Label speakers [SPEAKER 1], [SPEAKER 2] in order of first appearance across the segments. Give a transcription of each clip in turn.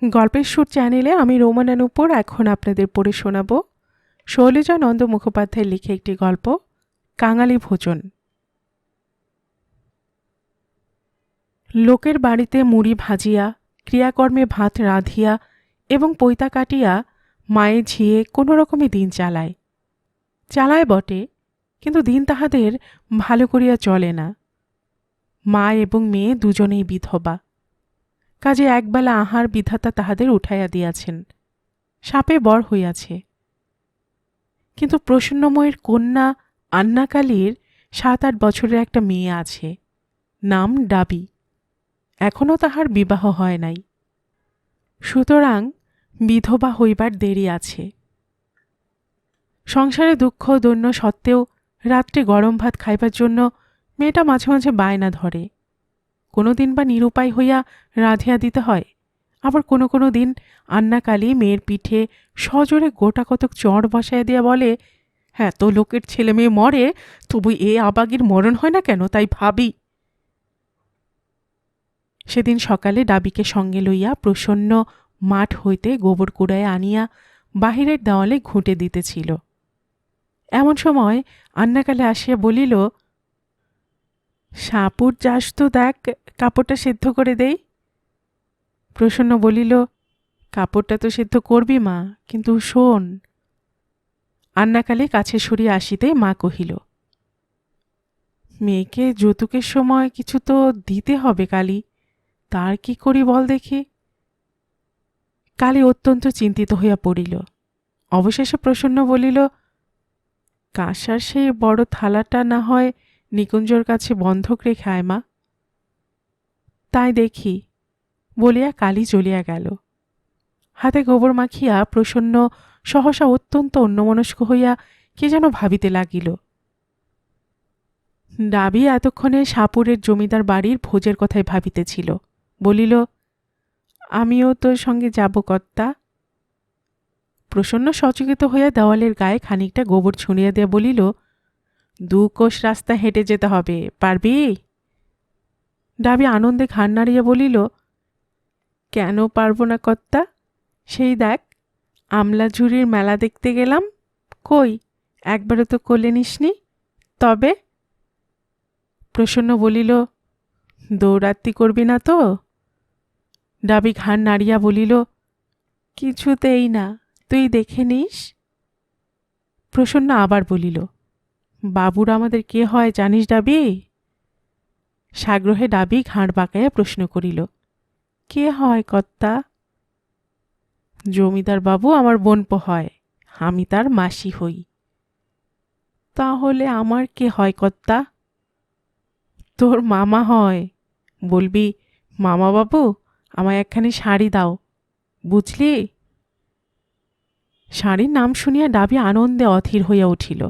[SPEAKER 1] গল্পের সুর চ্যানেলে আমি রোমানা নূপুর এখন আপনাদের পড়ে শোনাব শৈলজা নন্দ মুখোপাধ্যায়ের লিখে একটি গল্প কাঙালি ভোজন। লোকের বাড়িতে মুড়ি ভাজিয়া, ক্রিয়াকর্মে ভাত রাঁধিয়া এবং পৈতা কাটিয়া মায়ে ঝিয়ে কোনো রকমে দিন চালায় বটে, কিন্তু দিন তাহাদের ভালো করিয়া চলে না। মা এবং মেয়ে দুজনেই বিধবা, কাজে একবেলা আহার বিধাতা তাহাদের উঠাইয়া দিয়াছেন, সাপে বর হইয়াছে। কিন্তু প্রসন্নময়ের কন্যা আন্নাকালীর 7-8 বছরের একটা মেয়ে আছে, নাম ডাবি। এখনও তাহার বিবাহ হয় নাই, সুতরাং বিধবা হইবার দেরি আছে। সংসারে দুঃখ দৈন্য সত্ত্বেও রাত্রে গরম ভাত খাইবার জন্য মেয়েটা মাঝে মাঝে বায়না ধরে। কোনো দিন বা নিরুপায় হইয়া রাঁধিয়া দিতে হয়, আবার কোনো কোনো দিন আন্নাকালী মেয়ের পিঠে সজোরে গোটা কতক চড় বসাইয়া দিয়া বলে, হ্যাঁ তো লোকের ছেলে মেয়ে মরে, তবু এ আবাগির মরণ হয় না কেন তাই ভাবি। সেদিন সকালে ডাবিকে সঙ্গে লইয়া প্রসন্ন মাঠ হইতে গোবর কুড়ায় আনিয়া বাহিরের দেওয়ালে ঘুঁটে দিতেছিল। এমন সময় আন্নাকালে আসিয়া বলিল, সাপুর যাস তো দেখ, কাপড়টা সেদ্ধ করে দেই। প্রসন্ন বলিল, কাপড়টা তো সেদ্ধ করবি মা, কিন্তু শোন। আন্নাকালে কাছে সরিয়া আসিতে মা কহিল, মেয়েকে যৌতুকের সময় কিছু তো দিতে হবে কালী, তার কি করি বল দেখি। কালী অত্যন্ত চিন্তিত হইয়া পড়িল। অবশেষে প্রসন্ন বলিল, কাঁসার সেই বড় থালাটা না হয় নিকুঞ্জর কাছে বন্ধক রেখে আয় মা। তাই দেখি বলিয়া কালী চলিয়া গেল। হাতে গোবর মাখিয়া প্রসন্ন সহসা অত্যন্ত অন্যমনস্ক হইয়া কে যেন ভাবিতে লাগিল। ডাবি এতক্ষণে সাপুরের জমিদার বাড়ির ভোজের কথাই ভাবিতেছিল। বলিল, আমিও তোর সঙ্গে যাব কর্তা। প্রসন্ন সচকিত হইয়া দেওয়ালের গায়ে খানিকটা গোবর ছুঁড়িয়া দিয়া বলিল, 2 কোষ রাস্তা হেঁটে যেতে হবে, পারবি? ডাবি আনন্দে ঘাড় নাড়িয়া বলিল, কেন পারব না কর্তা? সেই দেখ, আমলা ঝুড়ির মেলা দেখতে গেলাম, কই একবারও তো কোলে নিসনি। তবে? প্রসন্ন বলিল, দৌড়াত্তি করবি না তো? ডাবি ঘাড় নাড়িয়া বলিল, কিছুতেই না, তুই দেখে নিস। প্রসন্ন আবার বলিল, বাবুর আমাদের কে হয় জানিস ডাবি? সাগ্রহে ডাবি ঘাড় বাঁকাইয়া প্রশ্ন করিল, কে হয় কর্তা? জমিদার বাবু আমার বোনপো হয়, আমি তার মাসি হই। তাহলে আমার কে হয় কর্তা? তোর মামা হয়। বলবি, মামা বাবু আমায় একখানি শাড়ি দাও, বুঝলি? শাড়ির নাম শুনিয়া ডাবি আনন্দে অধীর হইয়া উঠিল।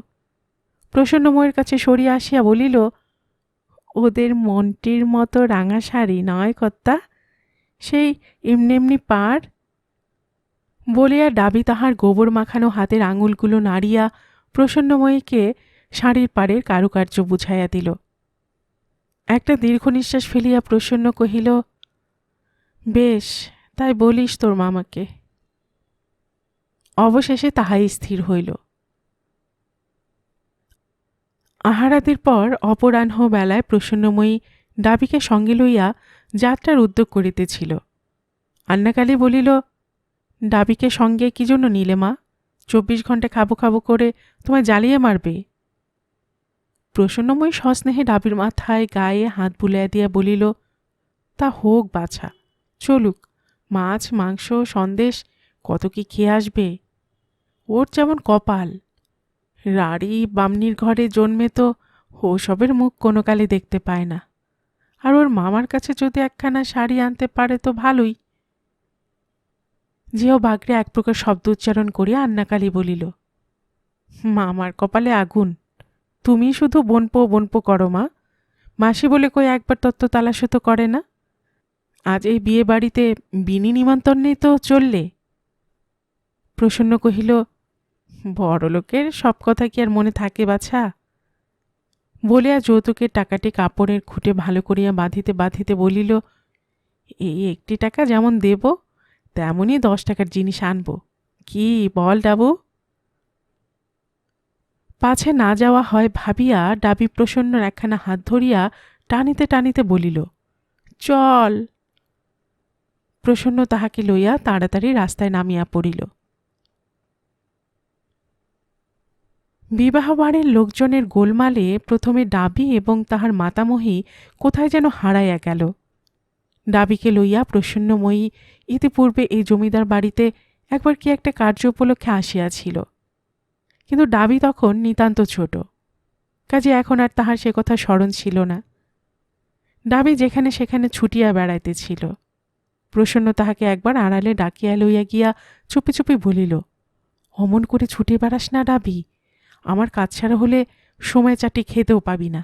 [SPEAKER 1] প্রসন্নময়ের কাছে সরিয়া আসিয়া বলিল, ওদের মন্টির মতো রাঙা শাড়ি নয় কর্তা, সেই এমনি এমনি পাড়। বলিয়া ডাবি তাহার গোবর মাখানো হাতের আঙুলগুলো নাড়িয়া প্রসন্নময়ীকে শাড়ির পাড়ের কারুকার্য বুঝাইয়া দিল। একটা দীর্ঘ নিঃশ্বাস ফেলিয়া প্রসন্ন কহিল, বেশ, তাই বলিস তোর মামাকে। অবশেষে তাহাই স্থির হইল। আহারাদির পর অপরাহ্ন বেলায় প্রসন্নময়ী ডাবিকে সঙ্গে লইয়া যাত্রার উদ্যোগ করিতেছিল। আন্নাকালী বলিল, ডাবিকে সঙ্গে কি জন্য নিলে মা? 24 ঘন্টা খাবো খাবো করে তোমায় জ্বালিয়ে মারবে। প্রসন্নময়ী সস্নেহে ডাবির মাথায় গায়ে হাত বুলাইয়া দিয়া বলিল, তা হোক বাছা, চলুক, মাছ মাংস সন্দেশ কত কি খেয়ে আসবে। ওর যেমন কপাল, রাড়ি বামনির ঘরে জন্মে তো ওসবের মুখ কোনো কালে দেখতে পায় না। আর ওর মামার কাছে যদি একখানা শাড়ি আনতে পারে তো ভালোই। যেও বাগড়ে এক প্রকার শব্দ উচ্চারণ করিয়া আন্নাকালী বলিল, মামার কপালে আগুন, তুমি শুধু বনপো বনপো করো মা, মাসি বলে কই একবার তত্ত্ব তালাশো তো করে না। আজ এই বিয়ে বাড়িতে বিনি নিমন্ত্রণ নেই তো চললে। প্রসন্ন কহিল, বড়লোকের সব কথা কি আর মনে থাকে বাছা? বলিয়া যৌতুকের টাকাটি কাপড়ের খুঁটে ভালো করিয়া বাঁধিতে বাঁধিতে বলিল, এই 1টি টাকা যেমন দেব তেমনই 10 টাকার জিনিস আনব। কি বল ডাবু? পাছে না যাওয়া হয় ভাবিয়া ডাবি প্রসন্নর একখানা হাত ধরিয়া টানিতে টানিতে বলিল, চল। প্রসন্ন তাহাকে লইয়া তাড়াতাড়ি রাস্তায় নামিয়া পড়িল। বিবাহ বাড়ির লোকজনের গোলমালে প্রথমে ডাবি এবং তাহার মাতামহী কোথায় যেন হারাইয়া গেল। ডাবিকে লইয়া প্রসন্নময়ী ইতিপূর্বে এই জমিদার বাড়িতে একবার কি একটা কার্য উপলক্ষে আসিয়াছিল, কিন্তু ডাবি তখন নিতান্ত ছোট, কাজে এখন আর তাহার সে কথা স্মরণ ছিল না। ডাবি যেখানে সেখানে ছুটিয়া বেড়াইতেছিল। প্রসন্ন তাহাকে একবার আড়ালে ডাকিয়া লইয়া গিয়া চুপি চুপি বলিল, অমন করে ছুটে বেড়াস না ডাবি, আমার কাজ ছাড়া হলে সময় চাটি খেতেও পাবি না।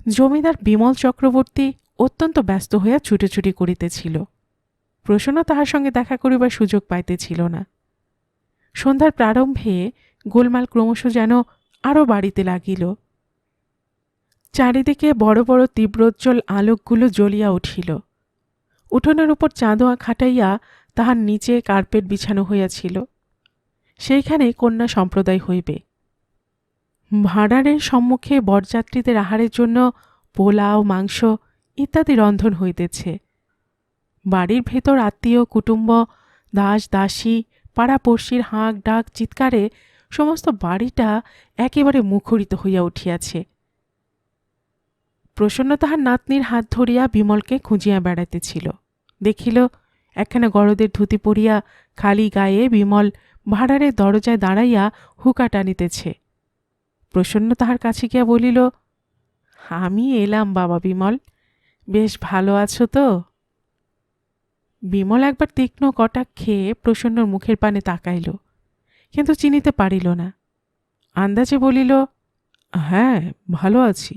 [SPEAKER 1] জমিদার বিমল চক্রবর্তী অত্যন্ত ব্যস্ত হইয়া ছুটোছুটি করিতেছিল। প্রসন্ন তাহার সঙ্গে দেখা করিবার সুযোগ পাইতেছিল না। সন্ধ্যার প্রারম্ভে গোলমাল ক্রমশ যেন আরও বাড়িতে লাগিল। চারিদিকে বড় বড় তীব্রোজ্জ্বল আলোকগুলো জ্বলিয়া উঠিল। উঠোনের উপর চাঁদোয়া খাটাইয়া তাহার নিচে কার্পেট বিছানো হইয়াছিল। সেইখানে কন্যা সম্প্রদায় হইবে। ভাঁড়ারের সম্মুখে বরযাত্রীদের আহারের জন্য পোলাও, মাংস ইত্যাদি রন্ধন হইতেছে। বাড়ির ভেতর আত্মীয় কুটুম্ব, দাস দাসী, পাড়াপড়শির হাঁক ডাক চিৎকারে সমস্ত বাড়িটা একেবারে মুখরিত হইয়া উঠিয়াছে। প্রসন্ন তাহার নাতনির হাত ধরিয়া বিমলকে খুঁজিয়া বেড়াইতেছিল। দেখিল একখানা গরদের ধুতি পরিয়া খালি গায়ে বিমল ভাঁড়ারের দরজায় দাঁড়াইয়া হুকা টানিতেছে। প্রসন্ন তাহার কাছে গিয়া বলিল, আমি এলাম বাবা বিমল, বেশ ভালো আছো তো? বিমল একবার তীক্ষ্ণ কটাক্ষে প্রসন্নর মুখের পানে তাকাইল, কিন্তু চিনিতে পারিল না। আন্দাজে বলিল, হ্যাঁ ভালো আছি।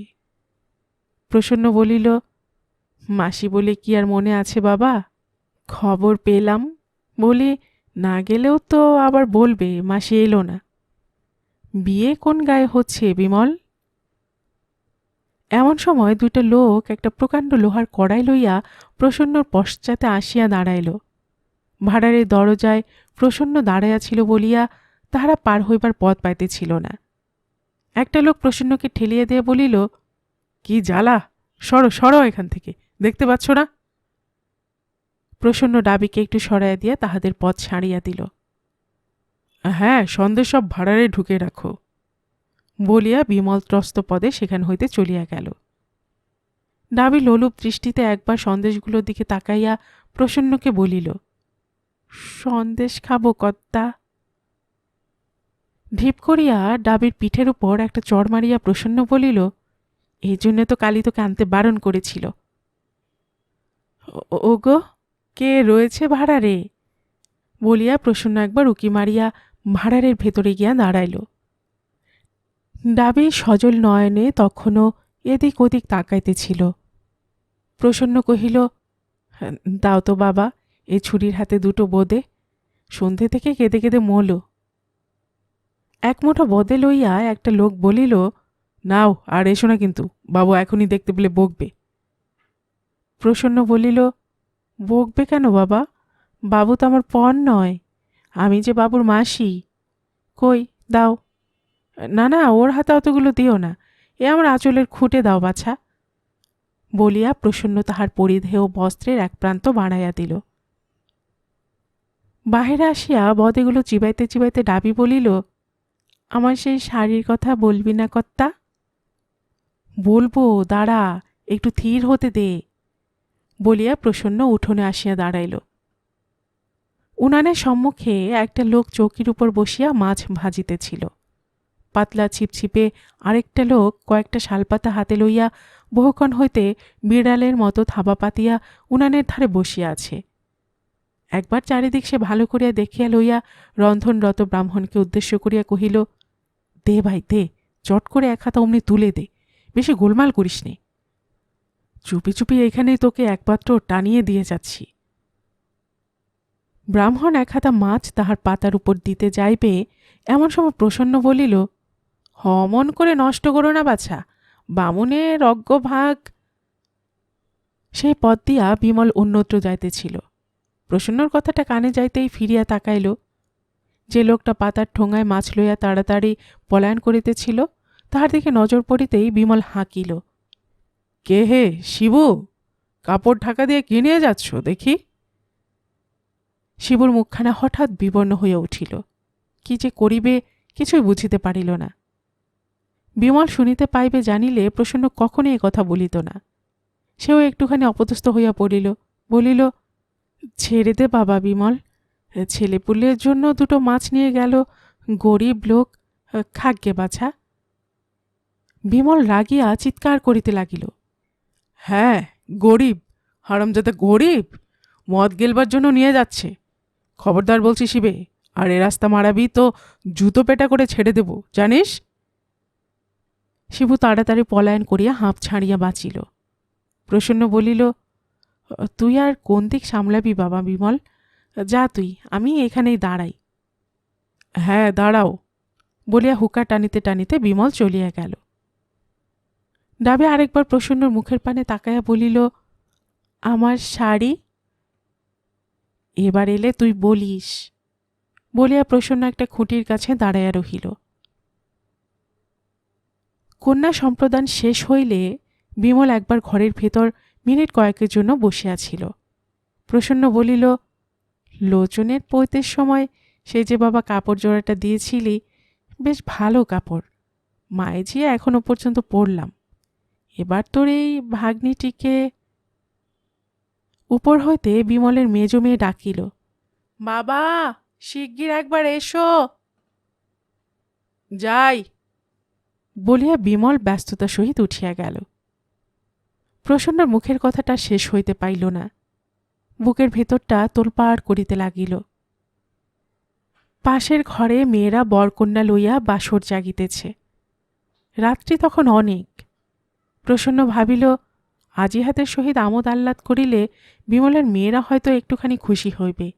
[SPEAKER 1] প্রসন্ন বলিল, মাসি বলে কি আর মনে আছে বাবা? খবর পেলাম বলে না গেলেও তো আবার বলবে মাসি এলো না। বিয়ে কোন গায়ে হচ্ছে বিমল? এমন সময় দুইটা লোক একটা প্রকাণ্ড লোহার কড়াই লইয়া প্রসন্নর পশ্চাতে আসিয়া দাঁড়াইল। ভাঁড়ারের দরজায় প্রসন্ন দাঁড়াইয়াছিল বলিয়া তাহারা পার হইবার পথ পাইতেছিল না। একটা লোক প্রসন্নকে ঠেলিয়া দিয়া বলিল, কি জ্বালা, সরো সরো এখান থেকে, দেখতে পাচ্ছ না? প্রসন্ন ডাবিকে একটু সরাইয়া দিয়া তাহাদের পথ ছাড়িয়া দিল। হ্যাঁ, সন্দেশ সব ভাঁড়ারে ঢুকে রাখো বলিয়া বিমল ত্রস্ত পদে সেখান হইতে চলিয়া গেল। ডাবি লোলুপ দৃষ্টিতে একবার সন্দেশগুলোর দিকে তাকাইয়া প্রসন্নকে বলিল, সন্দেশ খাবো কর্তা। ঢিপ করিয়া ডাবির পিঠের উপর একটা চড় মারিয়া প্রসন্ন বলিল, এই জন্য তো কালী তোকে আনতে বারণ করেছিল। ওগো, কে রয়েছে ভাঁড়ারে? বলিয়া প্রসন্ন একবার উকি মারিয়া ভাঁড়ারের ভেতরে গিয়া দাঁড়াইল। ডাবি সজল নয়নে তখনও এদিক ওদিক তাকাইতেছিল। প্রসন্ন কহিল, দাও তো বাবা, এই ছুরির হাতে দুটো বোঁদে, সন্ধে থেকে কেঁদে কেঁদে মলো। এক মুঠো বোঁদে লইয়া একটা লোক বলিল, নাও আর এসো না কিন্তু, বাবু এখনই দেখতে পেলে বকবে। প্রসন্ন বলিল, বকবে কেন বাবা? বাবু তো আমার পণ নয়, আমি যে বাবুর মাসি। কই দাও। না না, ওর হাতে অতগুলো দিও না, এ আমার আঁচলের খুঁটে দাও বাছা। বলিয়া প্রসন্ন তাহার পরিধেয় বস্ত্রের এক প্রান্ত বাড়াইয়া দিল। বাহিরে আসিয়া বদেগুলো চিবাইতে চিবাইতে ডাবি বলিল, আমার সেই শাড়ির কথা বলবি না কর্তা? বলবো, দাঁড়া, একটু ধীর হতে দে। বলিয়া প্রসন্ন উঠোনে আসিয়া দাঁড়াইল। উনানের সম্মুখে একটা লোক চৌকির উপর বসিয়া মাছ ভাজিতেছিল। পাতলা ছিপছিপে আরেকটা লোক কয়েকটা শালপাতা হাতে লইয়া বহুক্ষণ হইতে বিড়ালের মতো থাবা পাতিয়া উনানের ধারে বসিয়া আছে। একবার চারিদিক সে ভালো করিয়া দেখিয়া লইয়া রন্ধনরত ব্রাহ্মণকে উদ্দেশ্য করিয়া কহিল, দে ভাই দে, চট করে এক হাতা অমনি তুলে দে, বেশি গোলমাল করিস নে। চুপি চুপি এখানেই তোকে একমাত্র টানিয়ে দিয়ে যাচ্ছি। ব্রাহ্মণ এক হাতা মাছ তাহার পাতার উপর দিতে যাইবে, এমন সময় প্রসন্ন বলিল, অমন করে নষ্ট করো না বাছা, বামুনের অজ্ঞভাগ। সেই পথ দিয়া বিমল অন্যত্র যাইতেছিল। প্রসন্নর কথাটা কানে যাইতেই ফিরিয়া তাকাইল। যে লোকটা পাতার ঠোঙায় মাছ লইয়া তাড়াতাড়ি পলায়ন করিতেছিল তাহার দিকে নজর পড়িতেই বিমল হাঁকিল। কে হে, শিবু? কাপড় ঢাকা দিয়ে কি নিয়ে যাচ্ছ দেখি? শিবুর মুখখানা হঠাৎ বিবর্ণ হইয়া উঠিল। কি যে করিবে কিছুই বুঝিতে পারিল না। বিমল শুনিতে পাইবে জানিলে প্রসন্ন কখনই এ কথা বলিত না। সেও একটুখানি অপদস্থ হইয়া পড়িল, বলিল, ছেড়ে দে বাবা বিমল, ছেলেপুলের জন্য দুটো মাছ নিয়ে গেল, গরিব লোক, খাগ্গে বাছা। বিমল রাগিয়া চিৎকার করিতে লাগিল। হ্যাঁ, গরিব, হারামজাদা গরিব, মদ গেলবার জন্য নিয়ে যাচ্ছে। খবরদার বলছি শিবে, আর এ রাস্তা মারাবি তো জুতো পেটা করে ছেড়ে দেব, জানিস? শিবু তাড়াতাড়ি পলায়ন করিয়া হাঁপ ছাড়িয়া বাঁচিল। প্রসন্ন বলিল, তুই আর কোন দিক সামলাবি বাবা বিমল, যা তুই, আমি এখানেই দাঁড়াই। হ্যাঁ দাঁড়াও, বলিয়া হুকা টানিতে টানিতে বিমল চলিয়া গেল। ডাবে আরেকবার প্রসন্নর মুখের পানে তাকাইয়া বলিল, আমার শাড়ি? এবার এলে তুই বলিস, বলিয়া প্রসন্ন একটা খুঁটির কাছে দাঁড়াইয়া রহিল। কন্যা সম্প্রদান শেষ হইলে বিমল একবার ঘরের ভেতর মিনিট কয়েকের জন্য বসিয়াছিল। প্রসন্ন বলিল, লোচনের পৈতের সময় সে যে বাবা কাপড় জোড়াটা দিয়েছিলি, বেশ ভালো কাপড়, মায়ে ঝিয়ে এখনো পর্যন্ত পরলাম। এবার তোর এই ভাগ্নিটিকে। উপর হইতে বিমলের মেজ মেয়ে ডাকিল, বাবা, শিগগির একবার এসো। যাই, বলিয়া বিমল ব্যস্ততার সহিত উঠিয়া গেল। প্রসন্নর মুখের কথাটা শেষ হইতে পাইল না। বুকের ভেতরটা তোলপাড় করিতে লাগিল। পাশের ঘরে মেয়েরা বরকন্যা লইয়া বাসর জাগিতেছে। রাত্রি তখন অনেক। প্রসন্ন ভাবিল, আজি হাতের সহিত আমোদ আহ্লাদ করিলে বিমলের মেয়েরা হয়তো একটুখানি খুশি হইবে।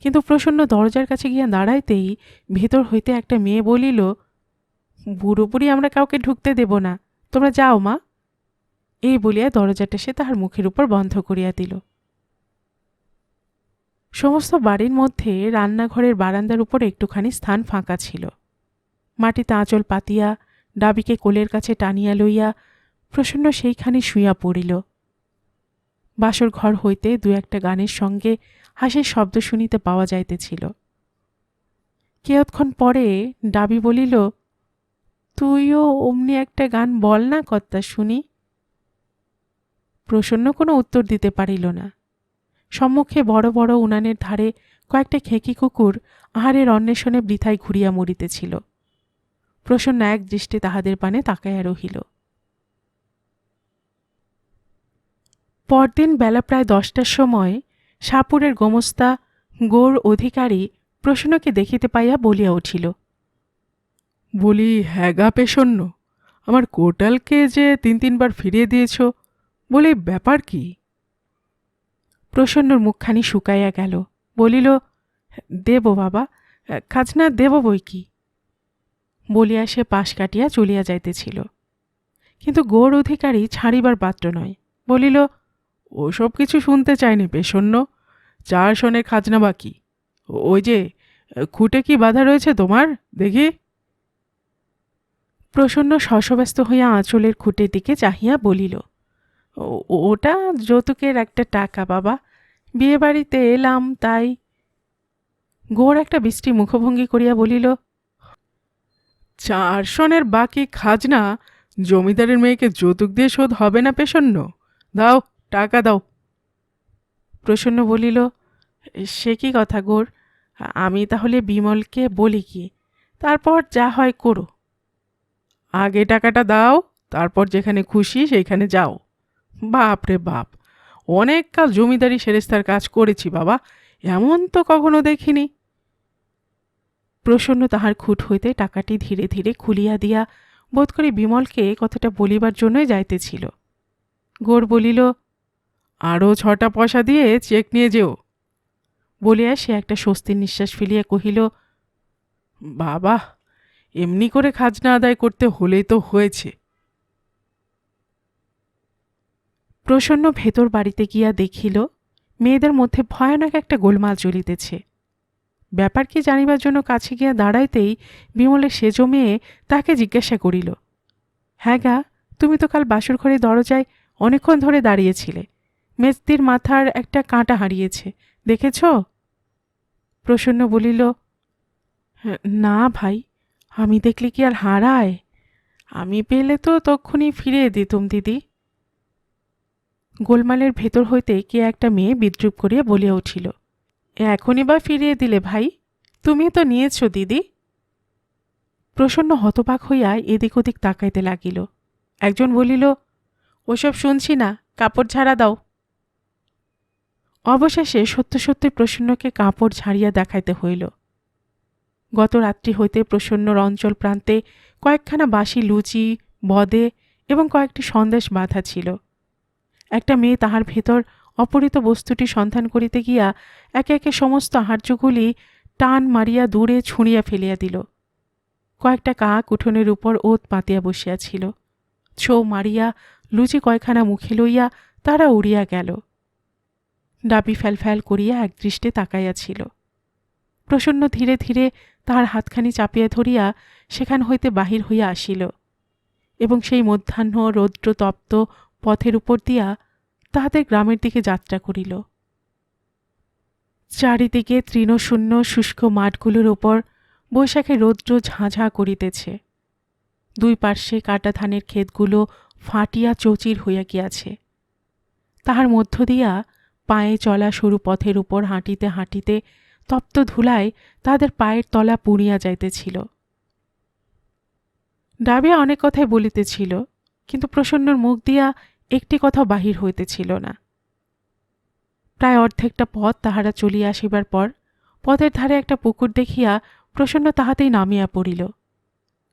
[SPEAKER 1] কিন্তু প্রসন্ন দরজার কাছে গিয়া দাঁড়াইতেই ভেতর হইতে একটা মেয়ে বলিল, বুড়ো বুড়ি আমরা কাউকে ঢুকতে দেব না, তোমরা যাও মা। এই বলিয়া দরজাটা সে তাহার মুখের উপর বন্ধ করিয়া দিল। সমস্ত বাড়ির মধ্যে রান্নাঘরের বারান্দার উপর একটুখানি স্থান ফাঁকা ছিল। মাটিতে আঁচল পাতিয়া ডাবিকে কোলের কাছে টানিয়া লইয়া প্রসন্ন সেইখানে শুইয়া পড়িল। বাসর ঘর হইতে দু একটা গানের সঙ্গে হাসির শব্দ শুনিতে পাওয়া যাইতেছিল। কেয়ৎক্ষণ পরে ডাবি বলিল, তুইও অমনি একটা গান বল না কর্তা শুনি। প্রসন্ন কোনো উত্তর দিতে পারিল না। সম্মুখে বড় বড় উনানের ধারে কয়েকটা খেকি কুকুর আহারের অন্বেষণে বৃথায় ঘুরিয়া মরিতেছিল। প্রসন্ন এক দৃষ্টে তাহাদের পানে তাকাইয়া রহিল। পরদিন বেলা প্রায় 10টার সময় শাহপুরের গোমস্তা গৌর অধিকারী প্রসন্নকে দেখিতে পাইয়া বলিয়া উঠিল, বলি, হ্যাঁ গা পেশন্য, আমার কোটালকে যে 3-3বার ফিরিয়ে দিয়েছ, বলে ব্যাপার কি? প্রসন্নর মুখখানি শুকাইয়া গেল। বলিল, দেব বাবা, খাজনা দেব বই কি। বলিয়া সে পাশ কাটিয়া চলিয়া যাইতেছিল। কিন্তু গৌর অধিকারী ছাড়িবার পাত্র নয়। বলিল, ওসব কিছু শুনতে চাইনি পেশন্য, 4 সনের খাজনা বাকি। ওই যে খুঁটে কি বাধা রয়েছে তোমার, দেখি। প্রসন্ন শশব্যস্ত হইয়া আঁচলের খুঁটের দিকে চাহিয়া বলিল, ওটা যৌতুকের একটা টাকা বাবা, বিয়ে বাড়িতে এলাম তাই। গৌর একটা বৃষ্টি মুখভঙ্গি করিয়া বলিল, 4 সনের বাকি খাজনা জমিদারের মেয়েকে যৌতুক দিয়ে শোধ হবে না পেশন্য, দাও টাকা দাও। প্রসন্ন বলিল, সে কি কথা গৌর, আমি তাহলে বিমলকে বলি কি, তারপর যা হয় করো। আগে টাকাটা দাও, তারপর যেখানে খুশি সেইখানে যাও। বাপ রে বাপ, অনেক কাল জমিদারি সেরেস্তার কাজ করেছি বাবা, এমন তো কখনো দেখিনি। প্রসন্ন তাহার খুঁট হইতে টাকাটি ধীরে ধীরে খুলিয়া দিয়া বোধ করি বিমলকে কথাটা বলিবার জন্যই যাইতেছিল। গৌর বলিল, আরও 6টা পয়সা দিয়ে চেক নিয়ে যেও। বলিয়া সে একটা স্বস্তির নিঃশ্বাস ফেলিয়া কহিল, বাবা, এমনি করে খাজনা আদায় করতে হলেই তো হয়েছে। প্রসন্ন ভেতর বাড়িতে গিয়া দেখিল মেয়েদের মধ্যে ভয়ানক একটা গোলমাল চলিতেছে। ব্যাপার কি জানিবার জন্য কাছে গিয়া দাঁড়াইতেই বিমলের সেজ মেয়ে তাকে জিজ্ঞাসা করিল, হ্যাঁ গা, তুমি তো কাল বাসর ঘরে দরজায় অনেকক্ষণ ধরে দাঁড়িয়েছিলে, মেজদির মাথার একটা কাঁটা হারিয়েছে, দেখেছ? প্রসন্ন বলিল, না ভাই, আমি দেখলে কি আর হারায়? আমি পেলে তো তক্ষুনি ফিরিয়ে দিতুম দিদি। গোলমালের ভেতর হইতে কে একটা মেয়ে বিদ্রুপ করিয়া বলিয়া উঠিল, এখনই বা ফিরিয়ে দিলে ভাই, তুমি তো নিয়েছ দিদি। প্রসন্ন হতবাক হইয়া এদিক ওদিক তাকাইতে লাগিল। একজন বলিল, ওসব শুনছি না, কাপড় ঝাড়া দাও। অবশেষে সত্য সত্যই প্রসন্নকে কাপড় ঝাড়িয়া দেখাইতে হইল। গত রাত্রি হইতে প্রসন্নর অঞ্চল প্রান্তে কয়েকখানা বাসি লুচি, বদে এবং কয়েকটি সন্দেশ বাঁধা ছিল। একটা মেয়ে তাহার ভেতর অপহৃত বস্তুটি সন্ধান করিতে গিয়া একে একে সমস্ত আহার্যগুলি টান মারিয়া দূরে ছুঁড়িয়া ফেলিয়া দিল। কয়েকটা কাক উঠোনের উপর ওত পাতিয়া বসিয়াছিল। ছো মারিয়া লুচি কয়খানা মুখে লইয়া তারা উড়িয়া গেল। ডাবি ফ্যালফ্যাল করিয়া একদৃষ্টে তাকাইয়াছিল। প্রসন্ন ধীরে ধীরে তাহার হাতখানি চাপিয়া ধরিয়া সেখান হইতে বাহির হইয়া আসিল এবং সেই মধ্যাহ্ন রৌদ্রতপ্ত পথের উপর দিয়া তাহাদের গ্রামের দিকে যাত্রা করিল। চারিদিকে তৃণশূন্য শুষ্ক মাঠগুলোর ওপর বৈশাখে রৌদ্র ঝাঁঝা করিতেছে। দুই পার্শ্বে কাটা ধানের ক্ষেতগুলো ফাটিয়া চৌচির হইয়া গিয়াছে। তাহার মধ্য দিয়া পায়ে চলা সরু পথের উপর হাঁটিতে হাঁটিতে তপ্ত ধুলায় তাদের পায়ের তলা পুড়িয়া যাইতেছিল। ডাবিয়া অনেক কথাই বলিতেছিল, কিন্তু প্রসন্নর মুখ দিয়া একটি কথা বাহির হইতেছিল না। প্রায় অর্ধেকটা পথ তাহারা চলিয়া আসিবার পর পথের ধারে একটা পুকুর দেখিয়া প্রসন্ন তাহাতেই নামিয়া পড়িল।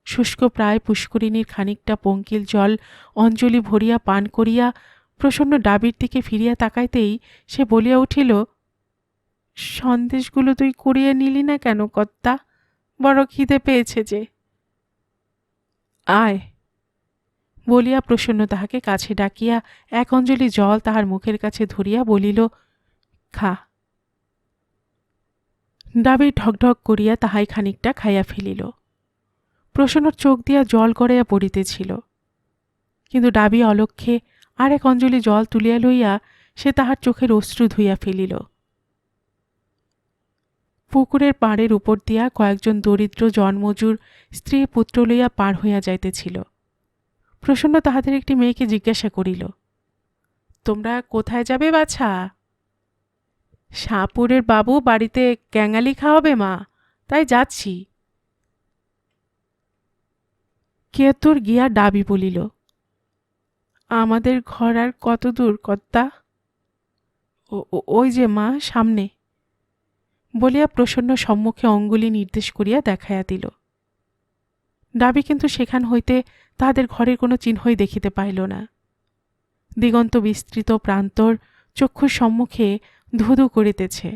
[SPEAKER 1] শুষ্ক প্রায় পুষ্করিণীর খানিকটা পঙ্কিল জল অঞ্জলি ভরিয়া পান করিয়া প্রসন্ন ডাবির দিকে ফিরিয়া তাকাইতেই সে বলিয়া উঠিল, সন্দেশগুলো তুই কুড়িয়ে নিলি না কেন কর্তা? বড় খিদে পেয়েছে যে। আয় বলিয়া প্রসন্ন তাহাকে কাছে ডাকিয়া এক অঞ্জলি জল তাহার মুখের কাছে ধরিয়া বলিল, খা। ডাবি ঢকঢক করিয়া তাহাই খানিকটা খাইয়া ফেলিল। প্রসন্নর চোখ দিয়া জল গড়াইয়া পড়িতেছিল, কিন্তু ডাবি অলক্ষ্যে আর এক অঞ্জলি জল তুলিয়া লইয়া সে তাহার চোখের অশ্রু ধুইয়া ফেলিল। পুকুরের পাড়ের উপর দিয়া কয়েকজন দরিদ্র জনমজুর স্ত্রী পুত্র লইয়া পার হইয়া যাইতেছিল। প্রসন্ন তাহাদের একটি মেয়েকে জিজ্ঞাসা করিল, তোমরা কোথায় যাবে বাছা? শাহপুরের বাবু বাড়িতে ক্যাঙালি খাওয়াবে মা, তাই যাচ্ছি। কেতর গিয়া ডাবি বলিল, আমাদের ঘর আর কত দূর কর্তা? ওই যে মা, সামনে বলিয়া প্রসন্ন সম্মুখে অঙ্গুলি নির্দেশ করিয়া দেখাইয়া দিল। ডাবি কিন্তু সেখান হইতে তাহাদের ঘরের কোনো চিহ্নই দেখিতে পাইল না। দিগন্ত বিস্তৃত প্রান্তর চক্ষুর সম্মুখে ধুধু করিতেছে।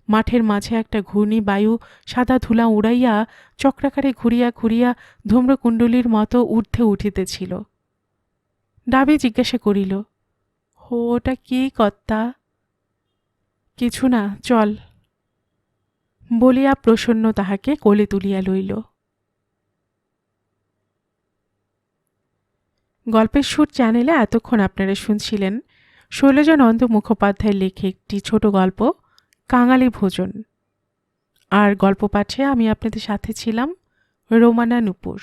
[SPEAKER 1] মাঠের মাঝে একটা ঘূর্ণি বায়ু সাদা ধুলা উড়াইয়া চক্রাকারে ঘুরিয়া ঘুরিয়া ধূম্রকুণ্ডলীর মতো ঊর্ধ্বে উঠিতেছিল। ডাবি জিজ্ঞাসা করিল, ওটা কি কর্তা? কিছু না, চল বলিয়া প্রসন্ন তাহাকে কোলে তুলিয়া লইল। গল্পের সুর চ্যানেলে এতক্ষণ আপনারা শুনছিলেন শৈলজা নন্দ মুখোপাধ্যায়ের লেখে একটি ছোট গল্প কাঙালি ভোজন। আর গল্প পাঠে আমি আপনাদের সাথে ছিলাম রোমানা নুপুর।